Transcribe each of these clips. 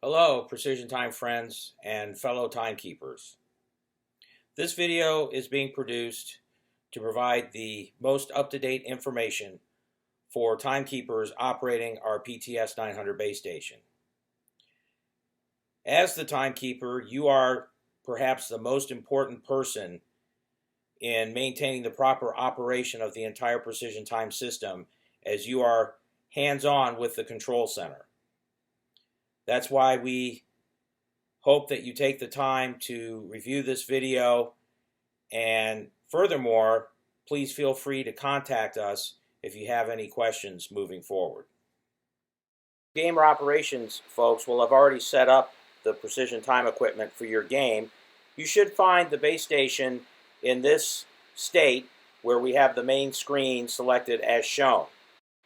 Hello, Precision Time friends and fellow timekeepers. This video is being produced to provide the most up-to-date information for timekeepers operating our PTS 900 base station. As the timekeeper, you are perhaps the most important person in maintaining the proper operation of the entire Precision Time system, as you are hands-on with the control center. That's why we hope that you take the time to review this video, and furthermore, please feel free to contact us if you have any questions moving forward. Gamer operations folks will have already set up the Precision Time equipment for your game. You should find the base station in this state where we have the main screen selected as shown.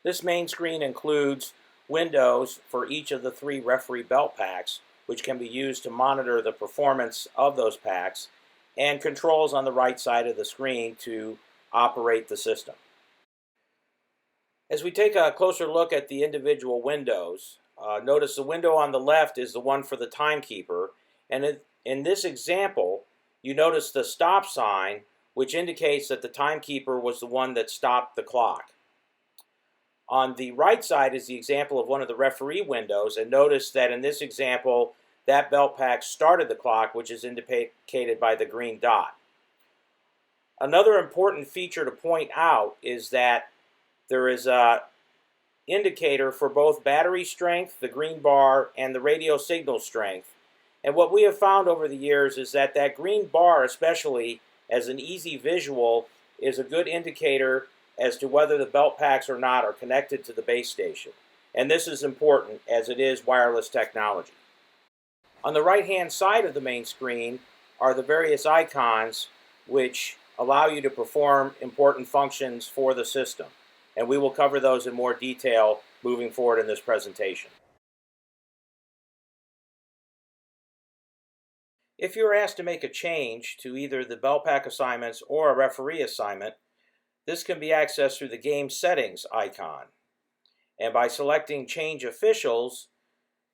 This main screen includes windows for each of the 3 referee belt packs, which can be used to monitor the performance of those packs, and controls on the right side of the screen to operate the system. As we take a closer look at the individual windows, notice the window on the left is the one for the timekeeper, and in this example, you notice the stop sign, which indicates that the timekeeper was the one that stopped the clock. On the right side is the example of one of the referee windows, and notice that in this example, that belt pack started the clock, which is indicated by the green dot. Another important feature to point out is that there is an indicator for both battery strength, the green bar, and the radio signal strength. And what we have found over the years is that that green bar, especially as an easy visual, is a good indicator as to whether the belt packs or not are connected to the base station. And this is important as it is wireless technology. On the right-hand side of the main screen are the various icons which allow you to perform important functions for the system. And we will cover those in more detail moving forward in this presentation. If you're asked to make a change to either the belt pack assignments or a referee assignment, this can be accessed through the Game Settings icon. And by selecting Change Officials,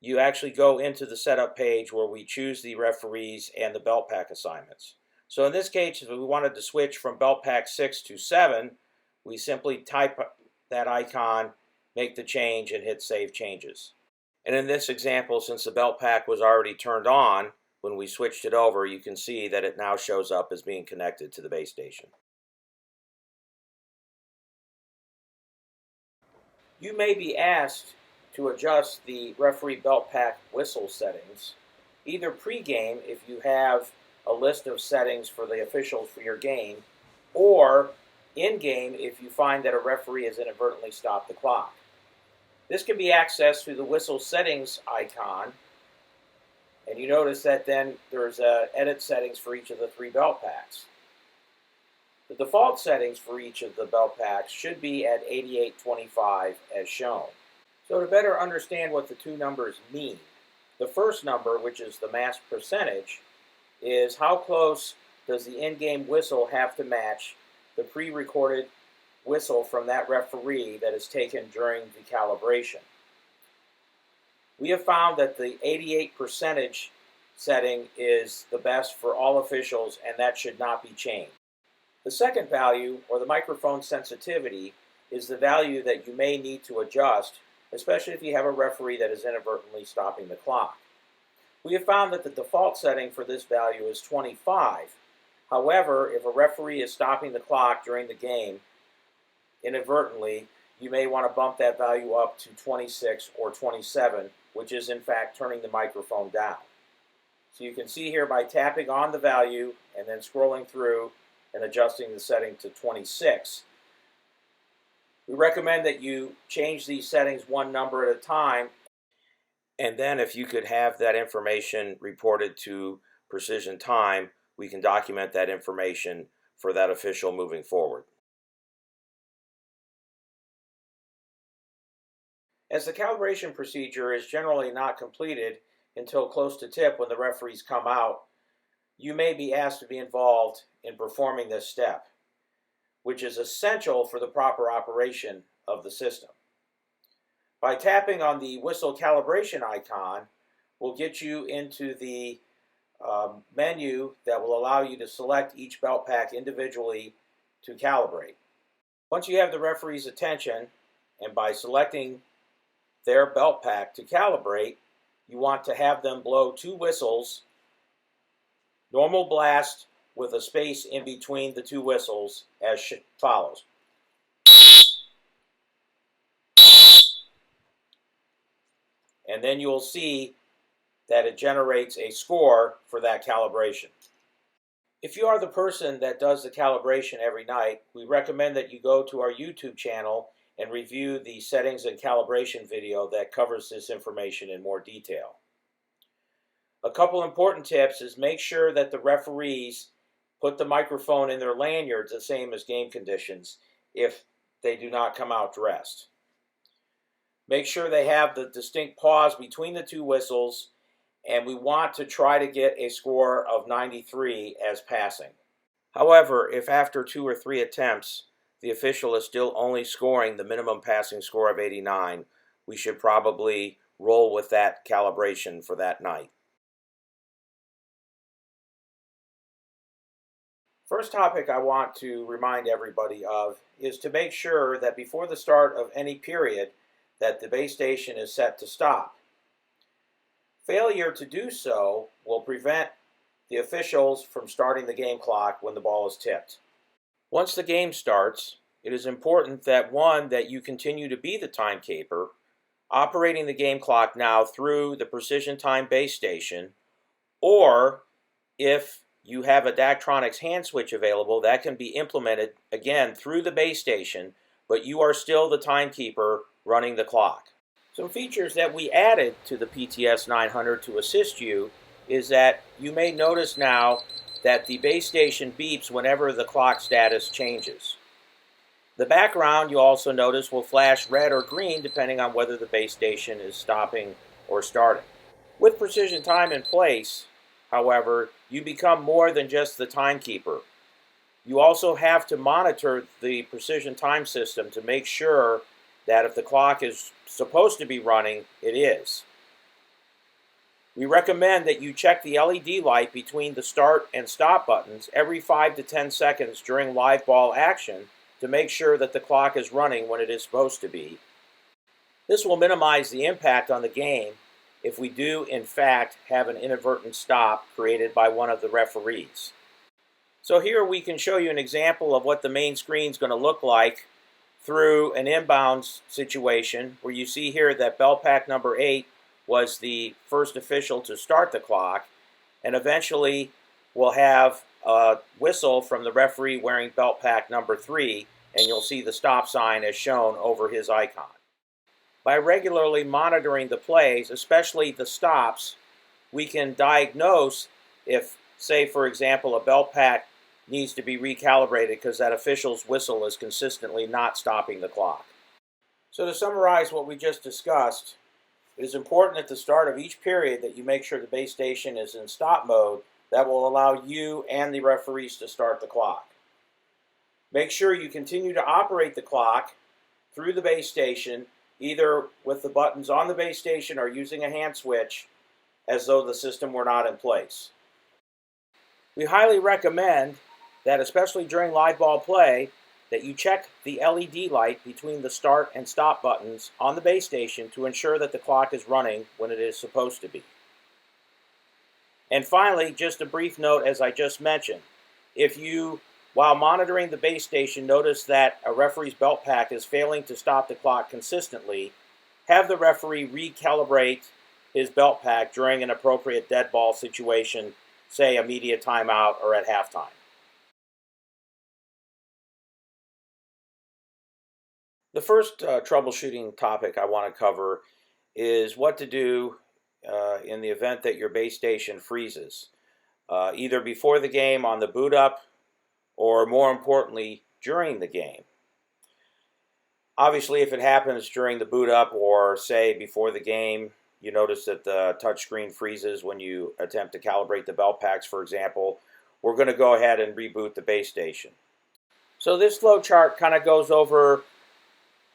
you actually go into the setup page where we choose the referees and the belt pack assignments. So in this case, if we wanted to switch from belt pack 6 to 7, we simply type that icon, make the change, and hit Save Changes. And in this example, since the belt pack was already turned on, when we switched it over, you can see that it now shows up as being connected to the base station. You may be asked to adjust the referee belt pack whistle settings, either pre-game if you have a list of settings for the officials for your game, or in-game if you find that a referee has inadvertently stopped the clock. This can be accessed through the whistle settings icon, and you notice that then there's edit settings for each of the 3 belt packs. The default settings for each of the belt packs should be at 8825 as shown. So to better understand what the 2 numbers mean, the first number, which is the mass percentage, is how close does the in-game whistle have to match the pre-recorded whistle from that referee that is taken during the calibration. We have found that the 88% setting is the best for all officials, and that should not be changed. The second value, or the microphone sensitivity, is the value that you may need to adjust, especially if you have a referee that is inadvertently stopping the clock. We have found that the default setting for this value is 25. However, if a referee is stopping the clock during the game inadvertently, you may want to bump that value up to 26 or 27, which is in fact turning the microphone down. So you can see here by tapping on the value and then scrolling through and adjusting the setting to 26. We recommend that you change these settings 1 number at a time, and then if you could have that information reported to Precision Time, we can document that information for that official moving forward. As the calibration procedure is generally not completed until close to tip when the referees come out, you may be asked to be involved in performing this step, which is essential for the proper operation of the system. By tapping on the whistle calibration icon, will get you into the menu that will allow you to select each belt pack individually to calibrate. Once you have the referee's attention, and by selecting their belt pack to calibrate, you want to have them blow 2 whistles, normal blast with a space in between the 2 whistles as follows. And then you'll see that it generates a score for that calibration. If you are the person that does the calibration every night, we recommend that you go to our YouTube channel and review the settings and calibration video that covers this information in more detail. A couple important tips is make sure that the referees put the microphone in their lanyards the same as game conditions if they do not come out dressed. Make sure they have the distinct pause between the 2 whistles, and we want to try to get a score of 93 as passing. However, if after 2 or 3 attempts the official is still only scoring the minimum passing score of 89, we should probably roll with that calibration for that night. First topic I want to remind everybody of is to make sure that before the start of any period that the base station is set to stop. Failure to do so will prevent the officials from starting the game clock when the ball is tipped. Once the game starts, it is important that that you continue to be the timekeeper, operating the game clock now through the Precision Time base station, or if you have a Daktronics hand switch available, that can be implemented again through the base station, but you are still the timekeeper running the clock. Some features that we added to the PTS 900 to assist you is that you may notice now that the base station beeps whenever the clock status changes. The background, you also notice, will flash red or green depending on whether the base station is stopping or starting. With Precision Time in place, however, you become more than just the timekeeper. You also have to monitor the Precision Time system to make sure that if the clock is supposed to be running, it is. We recommend that you check the LED light between the start and stop buttons every 5 to 10 seconds during live ball action to make sure that the clock is running when it is supposed to be. This will minimize the impact on the game if we do, in fact, have an inadvertent stop created by one of the referees. So here we can show you an example of what the main screen is going to look like through an inbounds situation where you see here that belt pack number 8 was the first official to start the clock, and eventually we'll have a whistle from the referee wearing belt pack number 3, and you'll see the stop sign as shown over his icon. By regularly monitoring the plays, especially the stops, we can diagnose if, say for example, a belt pack needs to be recalibrated because that official's whistle is consistently not stopping the clock. So to summarize what we just discussed, it is important at the start of each period that you make sure the base station is in stop mode. That will allow you and the referees to start the clock. Make sure you continue to operate the clock through the base station, either with the buttons on the base station or using a hand switch, as though the system were not in place. We highly recommend that, especially during live ball play, that you check the LED light between the start and stop buttons on the base station to ensure that the clock is running when it is supposed to be. And finally, just a brief note, as I just mentioned, if you, while monitoring the base station, notice that a referee's belt pack is failing to stop the clock consistently, have the referee recalibrate his belt pack during an appropriate dead ball situation, say a media timeout or at halftime. The first troubleshooting topic I want to cover is what to do in the event that your base station freezes, either before the game on the boot up or, more importantly, during the game. Obviously, if it happens during the boot up or, say, before the game, you notice that the touchscreen freezes when you attempt to calibrate the belt packs, for example, we're going to go ahead and reboot the base station. So this flow chart kind of goes over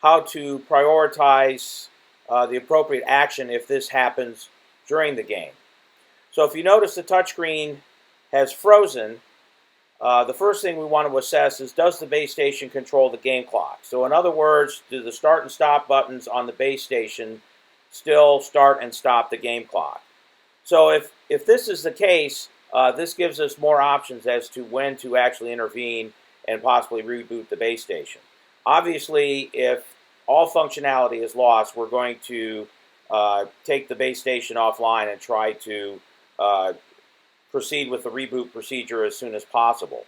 how to prioritize the appropriate action if this happens during the game. So if you notice the touchscreen has frozen, the first thing we want to assess is, does the base station control the game clock? So in other words, do the start and stop buttons on the base station still start and stop the game clock? So if this is the case, this gives us more options as to when to actually intervene and possibly reboot the base station. Obviously, if all functionality is lost, we're going to take the base station offline and try to proceed with the reboot procedure as soon as possible.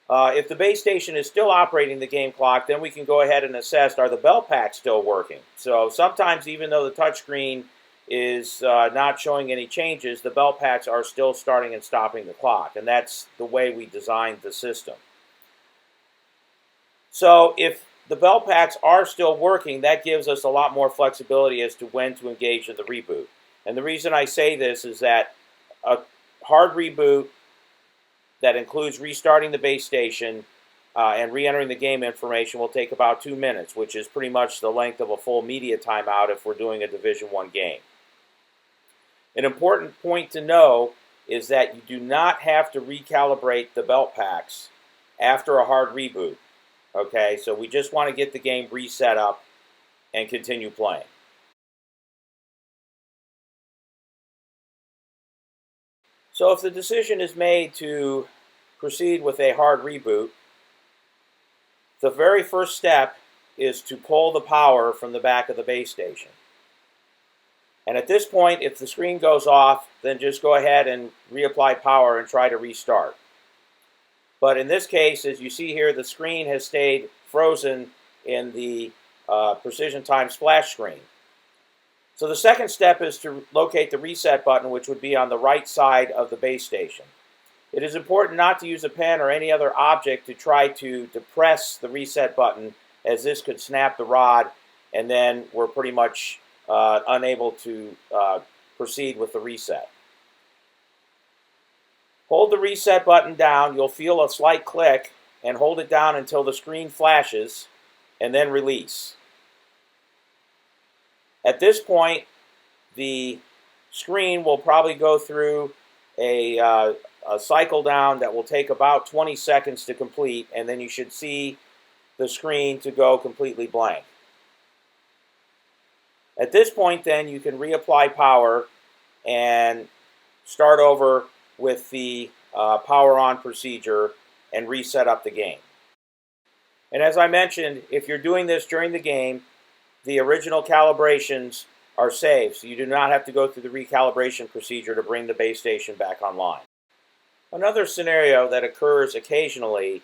If the base station is still operating the game clock, then we can go ahead and assess, are the belt packs still working? So sometimes, even though the touchscreen is not showing any changes, the belt packs are still starting and stopping the clock, and that's the way we designed the system. So if the belt packs are still working, that gives us a lot more flexibility as to when to engage in the reboot. And the reason I say this is that a hard reboot that includes restarting the base station and re-entering the game information will take about 2 minutes, which is pretty much the length of a full media timeout if we're doing a Division I game. An important point to know is that you do not have to recalibrate the belt packs after a hard reboot. Okay, so we just want to get the game reset up and continue playing. So if the decision is made to proceed with a hard reboot, the very first step is to pull the power from the back of the base station. And at this point, if the screen goes off, then just go ahead and reapply power and try to restart. But in this case, as you see here, the screen has stayed frozen in the Precision Time splash screen. So the second step is to locate the reset button, which would be on the right side of the base station. It is important not to use a pen or any other object to try to depress the reset button, as this could snap the rod, and then we're pretty much unable to proceed with the reset. Hold the reset button down. You'll feel a slight click, and hold it down until the screen flashes, and then release. At this point, the screen will probably go through a cycle down that will take about 20 seconds to complete, and then you should see the screen to go completely blank. At this point, then, you can reapply power and start over with the power on procedure and reset up the game. And as I mentioned, if you're doing this during the game, the original calibrations are saved, so you do not have to go through the recalibration procedure to bring the base station back online. Another scenario that occurs occasionally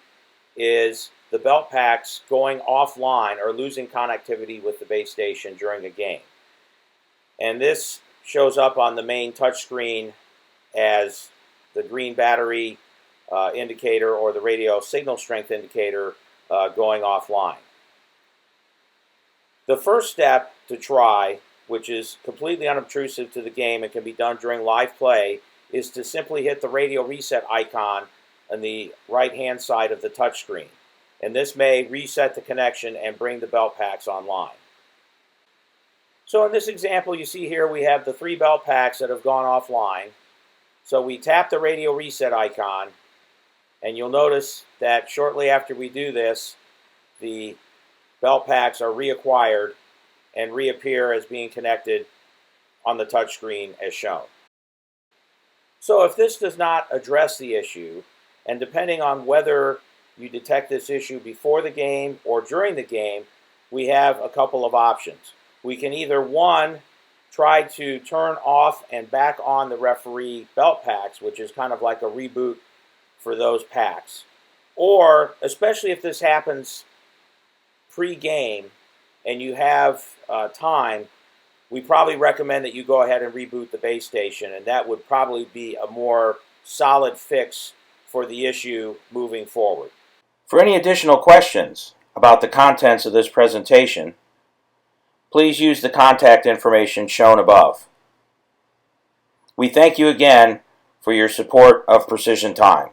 is the belt packs going offline or losing connectivity with the base station during a game. And this shows up on the main touchscreen as the green battery indicator or the radio signal strength indicator going offline. The first step to try, which is completely unobtrusive to the game and can be done during live play, is to simply hit the radio reset icon on the right-hand side of the touchscreen. And this may reset the connection and bring the belt packs online. So in this example, you see here we have the 3 belt packs that have gone offline. So we tap the radio reset icon, and you'll notice that shortly after we do this, the belt packs are reacquired and reappear as being connected on the touchscreen as shown. So if this does not address the issue, and depending on whether you detect this issue before the game or during the game, we have a couple of options. We can either, one, try to turn off and back on the referee belt packs, which is kind of like a reboot for those packs. Or, especially if this happens pre-game and you have time, we probably recommend that you go ahead and reboot the base station, and that would probably be a more solid fix for the issue moving forward. For any additional questions about the contents of this presentation, please use the contact information shown above. We thank you again for your support of Precision Time.